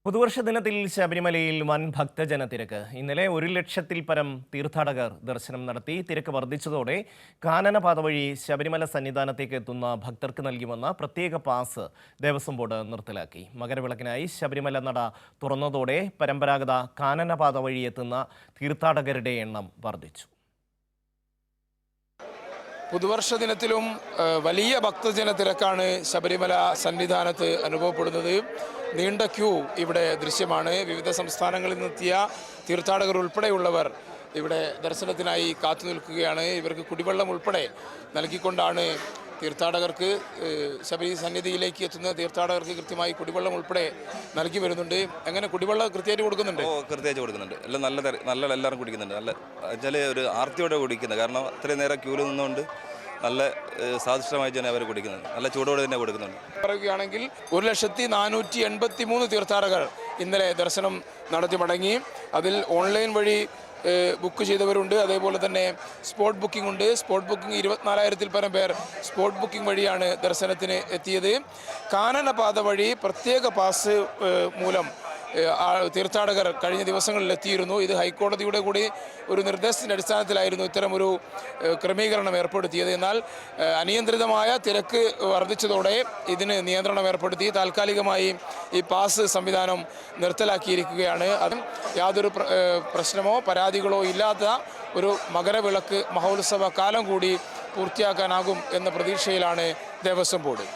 പുതുവർഷ ദിനത്തിൽ ശബരിമലയിൽ വൻ ഭക്തജന തിരക്ക്. ഇന്നലെ 1,00,000-ൽ പരം തീർത്ഥാടകർ ദർശനം നടത്തി. തിരക്ക് വർദ്ധിച്ചതോടെ കാനനപാത വഴി ശബരിമല സന്നിധാനത്തേക്ക് എത്തുന്ന ഭക്തർക്ക് നൽകിവന്ന പ്രത്യേക പാസ് ദേവസ്വം ബോർഡ് നിർത്തലാക്കി. മകരവിളക്കിനായി ശബരിമല നട തുറന്നതോടെ പരമ്പരാഗത കാനനപാത വഴി എത്തുന്ന തീർത്ഥാടകരുടെ എണ്ണം വർദ്ധിച്ചു. പുതുവർഷ ദിനത്തിലും വലിയ ഭക്തജന തിരക്കാണ് ശബരിമല സന്നിധാനത്ത് അനുഭവപ്പെടുന്നത്. നീണ്ട ക്യൂ ഇവിടെ ദൃശ്യമാണ്. വിവിധ സംസ്ഥാനങ്ങളിൽ നിന്നെത്തിയ തീർത്ഥാടകർ ഉൾപ്പെടെയുള്ളവർ ഇവിടെ ദർശനത്തിനായി കാത്തു നിൽക്കുകയാണ്. ഇവർക്ക് കുടിവെള്ളം ഉൾപ്പെടെ നൽകിക്കൊണ്ടാണ് തീർത്ഥാടകർക്ക് ശബരി സന്നിധിയിലേക്ക് എത്തുന്ന തീർത്ഥാടകർക്ക് കൃത്യമായി കുടിവെള്ളം ഉൾപ്പെടെ നൽകി വരുന്നുണ്ട്. അങ്ങനെ കുടിവെള്ളം കൃത്യമായിട്ട് കൊടുക്കുന്നുണ്ട്. കൃത്യമായിട്ട് കൊടുക്കുന്നുണ്ട്. എല്ലാം നല്ല എല്ലാവരും കുടിക്കുന്നുണ്ട്. നല്ല വെച്ചാൽ ഒരു ആർത്തിയോടെ കുടിക്കുന്നത്. കാരണം അത്രയും നേരം ക്യൂവിൽ നിന്നുകൊണ്ട് നല്ല സ്വാദിഷ്ടമായി തന്നെ അവർ കുടിക്കുന്നുണ്ട്. നല്ല ചൂടോടെ തന്നെ കൊടുക്കുന്നുണ്ട്. പറയുകയാണെങ്കിൽ 1,483 തീർത്ഥാടകർ ഇന്നലെ ദർശനം നടത്തി മടങ്ങി. അതിൽ ഓൺലൈൻ വഴി ബുക്ക് ചെയ്തവരുണ്ട്. അതേപോലെ തന്നെ സ്പോട്ട് ബുക്കിംഗ് ഉണ്ട്. സ്പോട്ട് ബുക്കിംഗ് 24,000-ൽ പരം പേർ സ്പോട്ട് ബുക്കിംഗ് വഴിയാണ് ദർശനത്തിന് എത്തിയത്. കാനനപാത വഴി പ്രത്യേക പാസ് മൂലം തീർത്ഥാടകർ കഴിഞ്ഞ ദിവസങ്ങളിൽ എത്തിയിരുന്നു. ഇത് ഹൈക്കോടതിയുടെ കൂടി ഒരു നിർദ്ദേശത്തിൻ്റെ അടിസ്ഥാനത്തിലായിരുന്നു ഇത്തരമൊരു ക്രമീകരണം ഏർപ്പെടുത്തിയത്. എന്നാൽ അനിയന്ത്രിതമായ തിരക്ക് വർദ്ധിച്ചതോടെ ഇതിന് നിയന്ത്രണം ഏർപ്പെടുത്തി താൽക്കാലികമായി ഈ പാസ് സംവിധാനം നിർത്തലാക്കിയിരിക്കുകയാണ്. അതും യാതൊരു പ്രശ്നമോ പരാതികളോ ഇല്ലാത്ത ഒരു മകരവിളക്ക് മഹോത്സവ കാലം കൂടി പൂർത്തിയാക്കാനാകും എന്ന പ്രതീക്ഷയിലാണ് ദേവസ്വം ബോർഡ്.